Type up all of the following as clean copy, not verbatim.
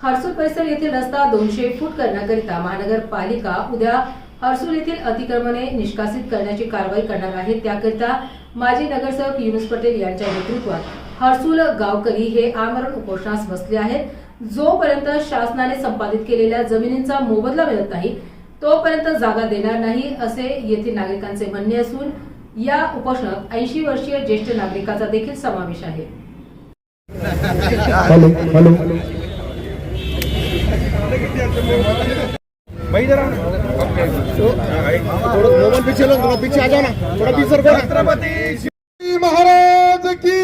हर्सुल परिसर येथील रस्ता 200 फूट करण्याकरिता महानगरपालिका उद्या हर्सुल येथील अतिक्रमणे निष्कासित करण्याची कारवाई करणार आहे। त्याकरिता माजी नगरसेवक युनुस पटेल यांच्या नेतृत्वात हर्सुल गावकरी हे आमरण उपोषणास बसले आहेत। जोपर्यंत शासनाने संपादित केलेल्या जमिनींचा मोबदला मिळत नाही तोपर्यंत जागा देणार नाही असे येथील नागरिकांचे म्हणणे असून या उपोषणात 80 वर्षीय ज्येष्ठ नागरिकाचा देखील समावेश आहे। भाई जरा मोबाइल पीछे लो, थोड़ा पीछे आ जाओ ना, थोड़ा पीछे करो। छत्रपति शिवाजी महाराज की,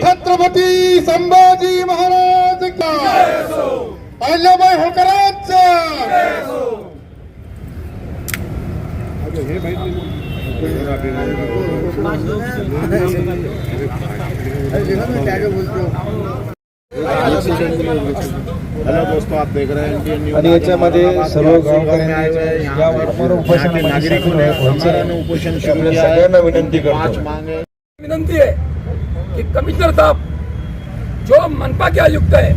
छत्रपति संभाजी महाराज की, अहिल्याबाई होळकरांचा। हे भाई हेलो दोस्तों, आप देख रहे हैं इंडियन न्यूज। आणि याच्यामध्ये सर्व गावकऱ्यांनी यावर उपोषण सगळ्यांना विनंती करतो। विनंती है कि कमिश्नर साहब जो मनपा के आयुक्त है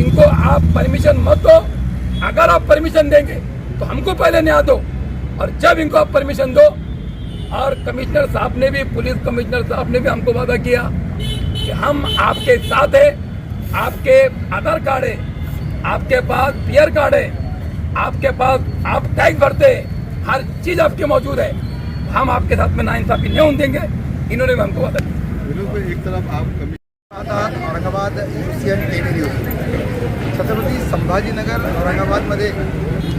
इनको आप परमिशन मत दो। अगर आप परमिशन देंगे तो हमको पहले न्याय दो, और जब इनको आप परमिशन दो। और कमिश्नर साहब ने भी, पुलिस कमिश्नर साहब ने भी हमको वादा किया कि हम आपके साथ हैं। आपके आधार कार्ड है, आपके पास पीआर कार्ड है, आपके पास आप टैक्स भरते हैं, हर चीज आपके मौजूद है। हम आपके साथ में नाइंसाफी नहीं होने देंगे। इन्होंने भी हमको वादा किया। एक तरफ आप Aurangabad UCN TV news. Chhatrapati Sambhajinagar औरंगाबादमध्ये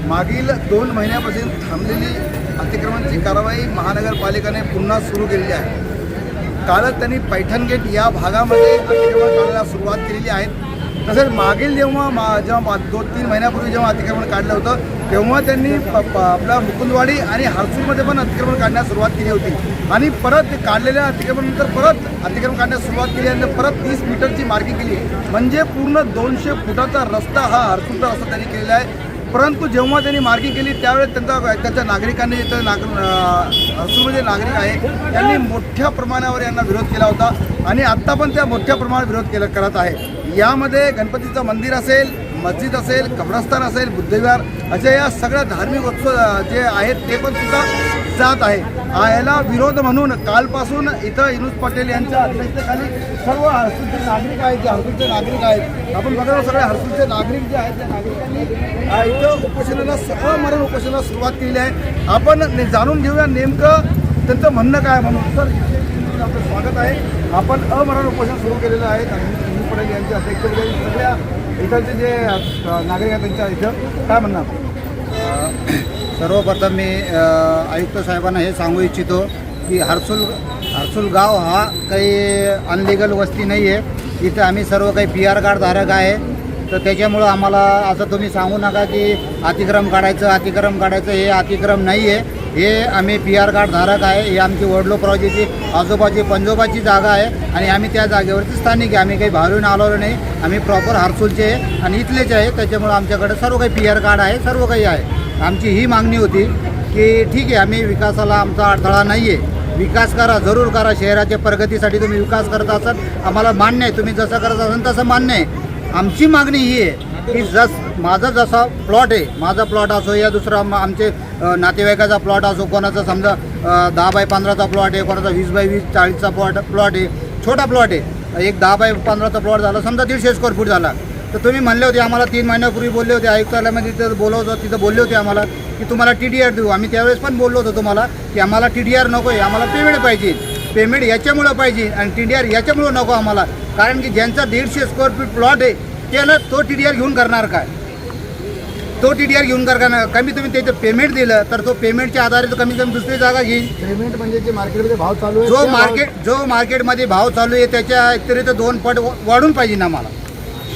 मागील 2 महिन्यापासून थांबलेली अतिक्रमणाची कारवाई महानगरपालिकेने पुन्हा सुरू केलेली आहे। कालच त्यांनी पैठण गेट या भागामध्ये अतिक्रमण काढायला सुरुवात केलेली आहे। तसेच मागील जेव्हा 2-3 महिन्यापूर्वी जेव्हा अतिक्रमण काढलं होतं तेव्हा त्यांनी आपला मुकुंदवाडी आणि हर्सुलमध्ये पण अतिक्रमण काढण्यास सुरुवात केली होती। आणि परत काढलेल्या अतिक्रमणानंतर परत अतिक्रमण काढण्यास सुरुवात केली आणि परत 30 मीटरची मार्किंग केली, म्हणजे पूर्ण 200 फुटाचा रस्ता हा हर्सुलचा रस्ता त्यांनी केलेला आहे। परंतु जेव्हा त्यांनी मार्किंग केली त्यावेळेस त्यांच्या नागरिकांनी, इथं हर्सुलमध्ये नागरिक आहे त्यांनी मोठ्या प्रमाणावर यांना विरोध केला होता आणि आत्ता पण त्या मोठ्या प्रमाणात विरोध करत आहे। यामध्ये गणपतीचं मंदिर असेल, मस्जिद असेल, कब्रस्तान असेल, बुद्धविहार अशा या सगळ्या धार्मिक उत्सव जे आहेत ते पण सुद्धा जात आहे। याला विरोध म्हणून कालपासून इथं युनुस पटेल यांच्या अध्यक्षतेखाली सर्व हर्सुलचे नागरिक आहेत, जे हर्सुलचे नागरिक आहेत, आपण बघा सगळे हर्सुलचे नागरिक जे आहेत त्या नागरिकांनी इथं उपोषणाला, अमरण उपोषणाला सुरुवात केलेली आहे। आपण जाणून घेऊया नेमकं त्यांचं म्हणणं काय म्हणून। सर, आपलं स्वागत आहे। आपण अमरण उपोषण सुरू केलेलं आहे युनुस पटेल यांच्या अध्यक्षतेखाली सगळ्या इथलचे जे नागरिक आहेत त्यांच्या इथं काय म्हणणार? सर्वप्रथम मी आयुक्त साहेबांना हे सांगू इच्छितो की हर्सुल गाव हा काही अनलिगल वस्ती नाही आहे। इथं आम्ही सर्व काही पीआर कार्ड धारक आहे, तर त्याच्यामुळं आम्हाला असं तुम्ही सांगू नका की अतिक्रम काढायचं हे अतिक्रम नाही आहे। हे आम्ही पीआर कार्ड धारक आहे। ही आमची वडलो प्रॉजेक्टची आजोबाची पंजोबाची जागा आहे आणि आम्ही त्या जागेवरती स्थानिक आहे। आम्ही काही बाहेरून आलो नाही, आम्ही प्रॉपर हर्सुलचे आहे आणि इथलेच आहे। त्याच्यामुळं आमच्याकडे सर्व काही पीआर कार्ड आहे, सर्व काही आहे। आमची ही मागणी होती की ठीक आहे, आम्ही विकासाला आमचा अडथळा नाही आहे, विकास करा, जरूर करा। शहराच्या प्रगतीसाठी तुम्ही विकास करत असाल आम्हाला मान्य आहे, तुम्ही जसं करत असाल तसं मान्य आहे। आमची मागणी ही आहे की माझा जसा प्लॉट आहे, माझा प्लॉट असो या दुसरा आमचे नातेवाईकाचा प्लॉट असो, कोणाचा समजा 10 बाय 15चा प्लॉट आहे, कोणाचा 20 बाय 20 40चा प्लॉट आहे, छोटा प्लॉट आहे, एक 10 बाय 15चा प्लॉट झाला, समजा 150 स्क्वेअर फूट झाला, तर तुम्ही म्हणले होते आम्हाला 3 महिन्यापूर्वी बोलले होते आयुक्तालयामध्ये, तिथं बोलवतो तिथं बोलले होते आम्हाला की तुम्हाला TDR देऊ। आम्ही त्यावेळेस पण बोललो होतो तुम्हाला की आम्हाला TDR नको आहे, आम्हाला पेमेंट पाहिजे। पेमेंट याच्यामुळं पाहिजे आणि TDR याच्यामुळं नको आम्हाला, कारण की ज्यांचा 150 स्क्वेअर फूट प्लॉट आहे त्याला तो TDR घेऊन करणार काय? तो TDR घेऊन करणार कमी तुम्ही त्याचं पेमेंट दिलं तर तो पेमेंटच्या आधारे तो कमी दुसरी जागा घेईल। पेमेंट म्हणजे जे मार्केटमध्ये भाव चालू आहे, जो मार्केटमध्ये भाव चालू आहे त्याच्या व्यतिरिक्त 2 पट वाढून पाहिजे ना, आम्हाला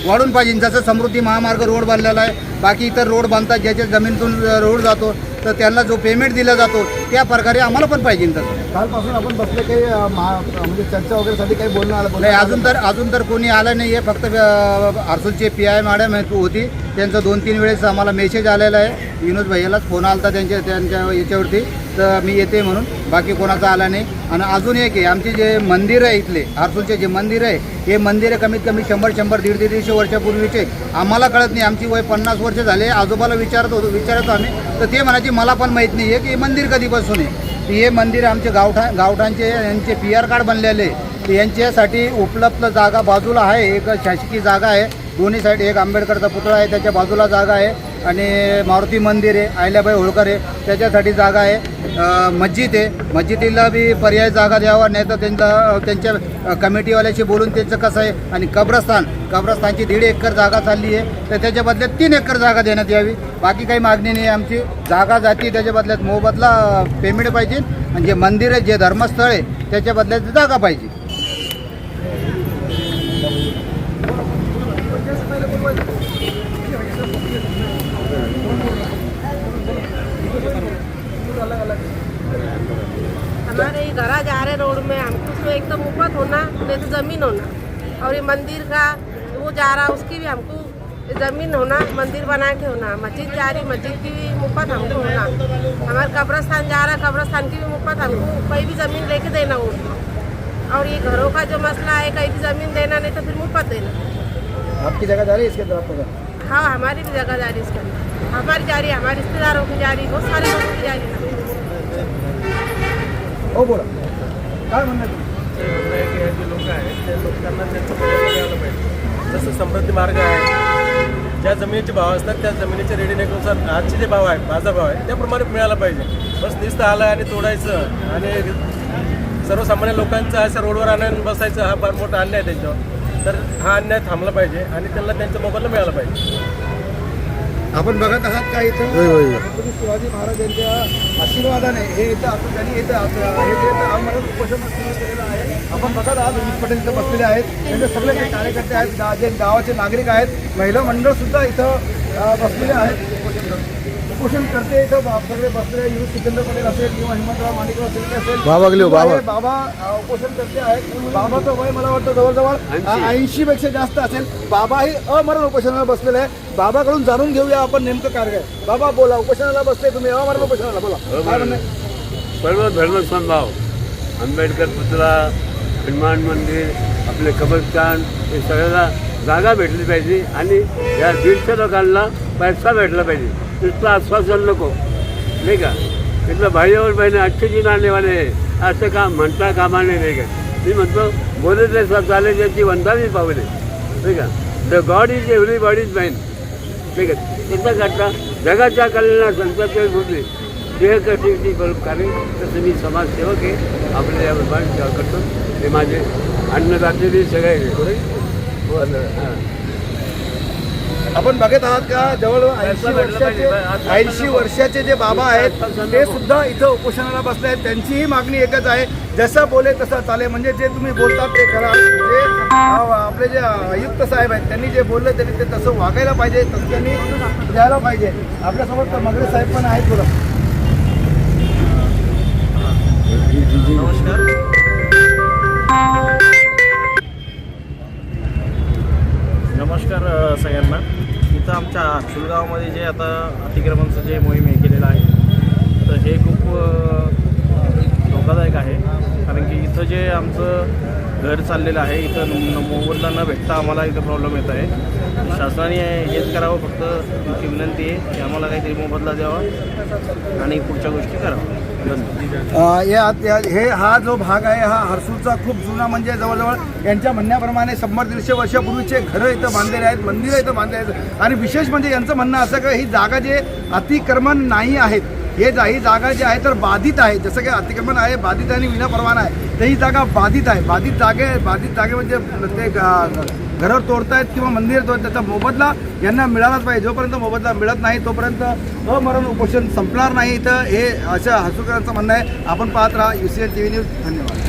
वाढून पाहिजे। जसं समृद्धी महामार्ग रोड बांधलेला आहे, बाकी इतर रोड बांधतात ज्याच्या जमिनीतून रोड जातो तर त्यांना जो पेमेंट दिला जातो त्या प्रकारे आम्हाला पण पाहिजे। तसं कालपासून आपण बसले काही म्हणजे चर्चा वगैरेसाठी काही बोलणं आलं नाही? अजून तर कोणी आलं नाही आहे। फक्त हर्सुलचे PI मॅडम होती, त्यांचं 2-3 वेळेस आम्हाला मेसेज आलेला आहे विनोद भैयालाच फोन आला होता त्यांच्या याच्यावरती, तर मी येते म्हणून, बाकी कोणाचा आला नाही. आणि अजून एक आहे, आमचे जे मंदिर आहे इथले हर्सुलचे जे मंदिर आहे, हे मंदिर आहे कमीत कमी 100 150 वर्षापूर्वीचे. आम्हाला कळत नाही, आमची वय 50 वर्ष झाले. आजोबाला विचारतो आम्ही, तर ते म्हणायचे मला पण माहीत नाही आहे की हे मंदिर कधीपासून आहे. हे मंदिर आमचे गावठाणचे यांचे PR कार्ड बनलेले, यांच्यासाठी उपलब्ध जागा बाजूला आहे, एक शासकीय जागा आहे दोन्ही साईड, एक आंबेडकरचा पुतळा आहे त्याच्या बाजूला जागा आहे, आणि मारुती मंदिर आहे, अहिल्याबाई होळकर आहे त्याच्यासाठी जागा आहे, मस्जिद आहे, मस्जिदीला बी पर्याय जागा द्यावा, नाही तर त्यांच्या कमिटीवाल्याशी बोलून त्यांचं कसं आहे. आणि कब्रस्तानची 1.5 एकर जागा चालली आहे, तर त्याच्या बदल्यात 3 एकर जागा देण्यात यावी. बाकी काही मागणी नाही आमची. जागा जाती त्याच्या बदल्यात मोबदला पेमेंट पाहिजे, आणि जे मंदिर आहे जे धर्मस्थळ आहे त्याच्या बदल्यात जागा पाहिजे. हमारे ये घरा जा रहे रोड में, हमको उसमें एकदम मुफ्त होना, नहीं तो ज़मीन होना. और ये मंदिर का वो जा रहा उसकी भी हमको ज़मीन होना, मंदिर बना के होना. मस्जिद जा रही, मस्जिद की भी मुफ्त हमको होना. हमारा कब्रस्तान जा रहा, कब्रस्तान की भी मुफ्त हमको कहीं भी ज़मीन लेके देना होगी. और ये घरों का जो मसला है, कहीं भी ज़मीन देना नहीं तो फिर मुफ्त देना. आपकी जगह जा रही है इसके अंदर आपको? हाँ, हमारी भी जगह जा रही इसके अंदर, हमारी जा रही है, हमारे रिश्तेदारों की जा रही, बहुत सारे लोगों की जा रही है. हो बोला, काय म्हणणं आहे? जे लोक आहेत त्या लोकांना त्यांचं पर्याय मिळालं पाहिजे. जसं समृद्धी मार्ग आहे, ज्या जमिनीचे भाव असतात त्या जमिनीच्या रेडिनेनुसार आजचे जे भाव आहेत, बाजारभाव आहे त्याप्रमाणे मिळाला पाहिजे. बस नुसतं आलं आणि तोडायचं आणि सर्वसामान्य लोकांचा असं रोडवर आणून बसायचं, हा फार मोठा अन्याय आहे त्यांच्यावर. तर हा अन्याय थांबला पाहिजे आणि त्यांना त्यांचा मोबदला मिळाला पाहिजे. आपण बघत आहात का इथं छत्रपती शिवाजी महाराज यांच्या आशीर्वादाने हे इथं असं त्यांनी हे जे आमरण उपोषण केलेलं आहे. आपण बघत आहात विनोद पटेल इथं बसलेले आहेत, त्यांचे सगळे जे कार्यकर्ते आहेत, जे गावाचे नागरिक आहेत, महिला मंडळ सुद्धा इथं बसलेले आहेत. उपोषण करते इथं सगळे बसले, युवक सिकंदर पटेल असेल किंवा हिमंतराव माणिकराव शिंदे असेल, बाबा उपोषण करते आहेत. बाबाचं वय मला वाटतं जवळजवळ 80पेक्षा जास्त असेल. बाबाही अमरण उपोषणाला बसलेले आहे. बाबाकडून जाणून घेऊया आपण नेमकं काय आहे. बाबा बोला, उपोषणाला बसले तुम्ही, अमरण उपोषणाला बोला, काय म्हणणं? सर्व धर्मसमभाव, आंबेडकर पुतळा, हनुमान मंदिर, आपले कब्रस्तान, हे सगळ्याला जागा भेटली पाहिजे आणि या 150 लोकांना पैसा भेटला पाहिजे. नुसतं आश्वासन नको, नाही का. इथलं भाईवर बहिणी अच्छे जी नाणेवाले असं काम म्हणता कामाने, नाही का. मी म्हणतो बोले ते सब झाले ज्यांची वंदावी पावले, नाही का. द गॉड इज एव्हरीबॉडीज माइन, ठीक आहे. त्याचा करता जगाच्या कल्याणात संतांचे बोलले देह कशी कार्य, तसं मी समाजसेवक आहे. आपल्या यावर सेवा करतो. ते माझे अन्नदाते सगळे. आपण बघत आहात का जवळ 80 वर्षाचे जे बाबा आहेत ते सुद्धा इथं उपोषणाला बसले आहेत. त्यांचीही मागणी एकच आहे, जसं बोले तसं चाले. म्हणजे जे तुम्ही बोलतात ते करा. जे आपले जे आयुक्त साहेब आहेत त्यांनी जे बोलले त्यांनी ते तसं वागायला पाहिजे, तसं त्यांनी द्यायला पाहिजे. आपल्यासोबत मगरे साहेब पण आहेत. बोला. नमस्कार. नमस्कार सगळ्यांना. इथं आमच्या हर्सुलगावामध्ये जे आता अतिक्रमणाचं जे मोहीम हे केलेलं आहे, तर हे खूप धोकादायक आहे. कारण की इथं जे आमचं घर चाललेलं आहे, इथं मोबदला न भेटता आम्हाला इथं प्रॉब्लेम येत आहे. शासनाने हेच करावं, फक्त तुमची विनंती आहे की आम्हाला काहीतरी मोबदला द्यावा आणि पुढच्या गोष्टी कराव्या. हा जो भाग आहे हा हर्सुलचा खूप जुना, म्हणजे जवळजवळ यांच्या म्हणण्याप्रमाणे 100-150 वर्षापूर्वीचे घरं इथं बांधलेले आहेत, मंदिरं इथं बांधलेले आहेत. आणि विशेष म्हणजे यांचं म्हणणं असं की ही जागा जे अतिक्रमण नाही आहेत, ही जागा जी आहे तर बाधित आहे. जसं की अतिक्रमण आहे, बाधित आणि विनापरवाना आहे, तर ही जागा बाधित आहे. बाधित जागे म्हणजे ते घरं तोडतायत किंवा मंदिर तोडतात, त्याचा मोबदला यांना मिळालाच पाहिजे. जोपर्यंत मोबदला मिळत नाही तोपर्यंत अमरण उपोषण संपणार नाही. तर हे अशा हर्सुलकरांचं म्हणणं आहे. आपण पाहत राहा UCN TV न्यूज. धन्यवाद.